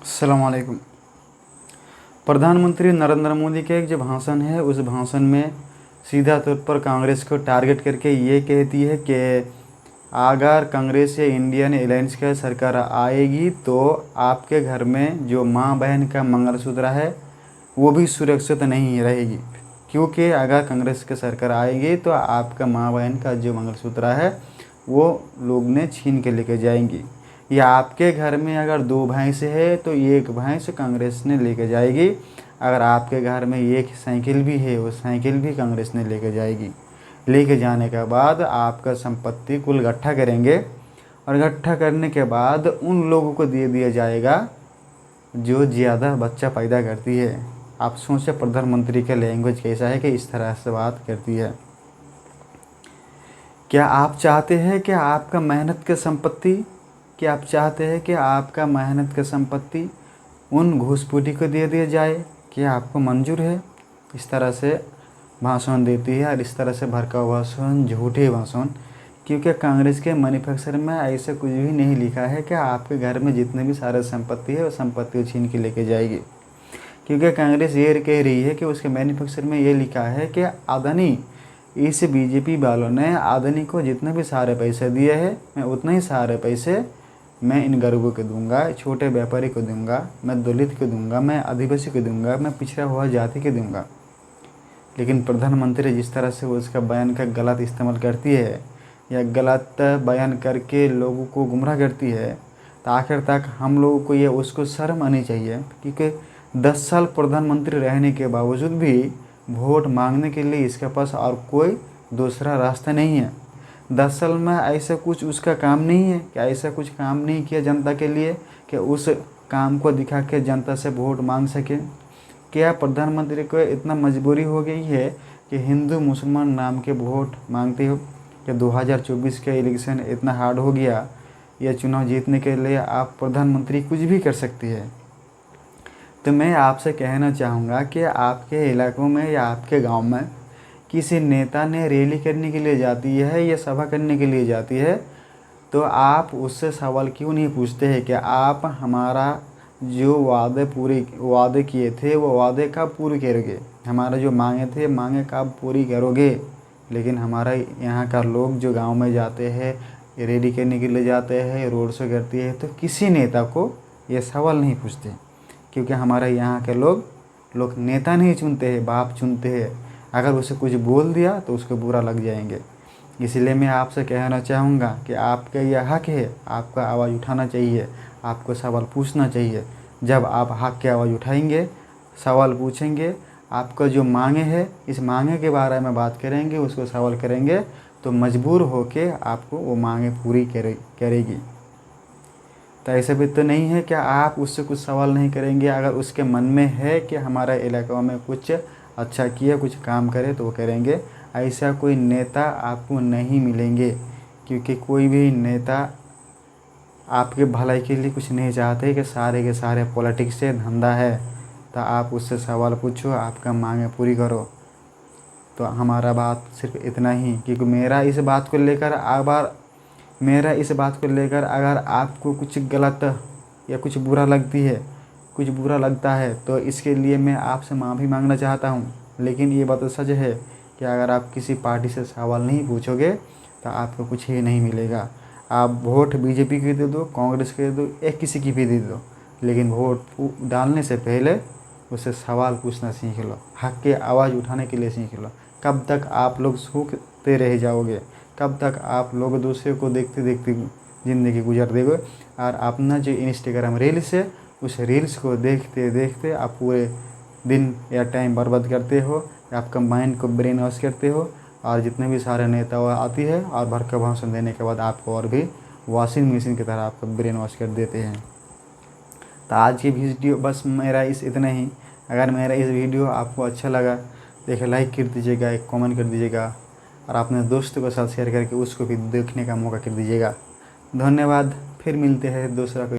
अस्सलाम वालेकुम। प्रधानमंत्री नरेंद्र मोदी का एक जो भाषण है, उस भाषण में सीधा तौर पर कांग्रेस को टारगेट करके ये कहती है कि अगर कांग्रेस या इंडियन अलायंस का सरकार आएगी तो आपके घर में जो माँ बहन का मंगलसूत्र है वो भी सुरक्षित नहीं रहेगी, क्योंकि अगर कांग्रेस की सरकार आएगी तो आपका माँ बहन का जो मंगलसूत्र है वो लोग ने छीन के लेके जाएंगी। या आपके घर में अगर 2 भैंस है तो एक भैंस कांग्रेस ने लेके जाएगी। अगर आपके घर में एक साइकिल भी है, वो साइकिल भी कांग्रेस ने लेके जाएगी। लेके जाने के बाद आपका संपत्ति कुल इकट्ठा करेंगे और इकट्ठा करने के बाद उन लोगों को दे दिया जाएगा जो ज़्यादा बच्चा पैदा करती है। आप सोचें प्रधानमंत्री का लैंग्वेज कैसा है कि इस तरह से बात करती है। क्या आप चाहते हैं कि आपका मेहनत की संपत्ति क्या आप चाहते हैं कि आपका मेहनत की संपत्ति उन घूसपैठी को दे दिया जाए? क्या आपको मंजूर है? इस तरह से भाषण देती है और इस तरह से भड़काऊ भाषण, झूठे भाषण। क्योंकि कांग्रेस के मैन्युफैक्चर में ऐसा कुछ भी नहीं लिखा है कि आपके घर में जितने भी सारे संपत्ति है वो संपत्ति छीन के लेके जाएगी। क्योंकि कांग्रेस ये कह रही है कि उसके मैन्युफैक्चर में ये लिखा है कि अदानी, इस बीजेपी वालों ने अदानी को जितने भी सारे पैसे दिए हैं, मैं उतने ही सारे पैसे मैं इन गरीबों को दूंगा, छोटे व्यापारी को दूंगा, मैं दलित को दूंगा, मैं आदिवासी को दूंगा, मैं पिछड़ा हुआ जाति को दूंगा। लेकिन प्रधानमंत्री जिस तरह से उसका बयान का गलत इस्तेमाल करती है या गलत बयान करके लोगों को गुमराह करती है, तो आखिर तक हम लोगों को ये उसको शर्म आनी चाहिए। क्योंकि 10 साल प्रधानमंत्री रहने के बावजूद भी वोट मांगने के लिए इसके पास और कोई दूसरा रास्ता नहीं है। 10 साल में ऐसा कुछ उसका काम नहीं है कि ऐसा कुछ काम नहीं किया जनता के लिए कि उस काम को दिखा के जनता से वोट मांग सके। क्या प्रधानमंत्री को इतना मजबूरी हो गई है कि हिंदू मुसलमान नाम के वोट मांगते हो? कि 2024 का इलेक्शन इतना हार्ड हो गया, यह चुनाव जीतने के लिए आप प्रधानमंत्री कुछ भी कर सकती है। तो मैं आपसे कहना चाहूँगा कि आपके इलाकों में या आपके गांव में किसी नेता ने रैली करने के लिए जाती है या सभा करने के लिए जाती है, तो आप उससे सवाल क्यों नहीं पूछते हैं कि आप हमारा जो वादे किए थे वो वादे कब पूरे करोगे, हमारा जो मांगे थे मांगे कब पूरी करोगे। लेकिन हमारा यहाँ का लोग जो गांव में जाते हैं, रैली करने के लिए जाते हैं, रोड शो करती है, तो किसी नेता को ये सवाल नहीं पूछते। क्योंकि हमारे यहाँ के लोग नेता नहीं चुनते हैं, बाप चुनते हैं। अगर उसे कुछ बोल दिया तो उसको बुरा लग जाएंगे। इसलिए मैं आपसे कहना चाहूँगा कि आपका यह हक है, आपका आवाज़ उठाना चाहिए, आपको सवाल पूछना चाहिए। जब आप हक की आवाज़ उठाएंगे, सवाल पूछेंगे, आपका जो मांगे है इस मांगे के बारे में बात करेंगे, उसको सवाल करेंगे, तो मजबूर होके आपको वो मांगे पूरी करेगी। तो ऐसा भी तो नहीं है कि आप उससे कुछ सवाल नहीं करेंगे। अगर उसके मन में है कि हमारे इलाकों में कुछ अच्छा किया, कुछ काम करे, तो वो करेंगे। ऐसा कोई नेता आपको नहीं मिलेंगे, क्योंकि कोई भी नेता आपके भलाई के लिए कुछ नहीं चाहते कि सारे के सारे पॉलिटिक्स से धंधा है। तो आप उससे सवाल पूछो, आपका मांगे पूरी करो। तो हमारा बात सिर्फ इतना ही, क्योंकि मेरा इस बात को लेकर अगर आपको कुछ गलत या कुछ बुरा लगता है तो इसके लिए मैं आपसे माफ़ी मांगना चाहता हूँ। लेकिन ये बात तो सच है कि अगर आप किसी पार्टी से सवाल नहीं पूछोगे तो आपको कुछ ही नहीं मिलेगा। आप वोट बीजेपी की दे दो, कांग्रेस के दे दो, एक किसी की भी दे दो, लेकिन वोट डालने से पहले उससे सवाल पूछना सीख लो, हक की आवाज़ उठाने के लिए सीख लो। कब तक आप लोग सूखते रह जाओगे? कब तक आप लोग दूसरे को देखते देखते ज़िंदगी गुजार देंगे? और अपना जो इंस्टाग्राम रील्स है, उस रील्स को देखते देखते आप पूरे दिन या टाइम बर्बाद करते हो, आपका माइंड को ब्रेन वॉश करते हो। और जितने भी सारे नेता आती है और भड़का भाषण देने के बाद आपको और भी वॉशिंग मशीन की तरह आपका ब्रेन वॉश कर देते हैं। तो आज की वीडियो बस मेरा इतना ही। अगर मेरा इस वीडियो आपको अच्छा लगा तो एक लाइक कर दीजिएगा, एक कमेंट कर दीजिएगा और अपने दोस्तों के साथ शेयर करके उसको भी देखने का मौका कर दीजिएगा। धन्यवाद। फिर मिलते हैं दूसरा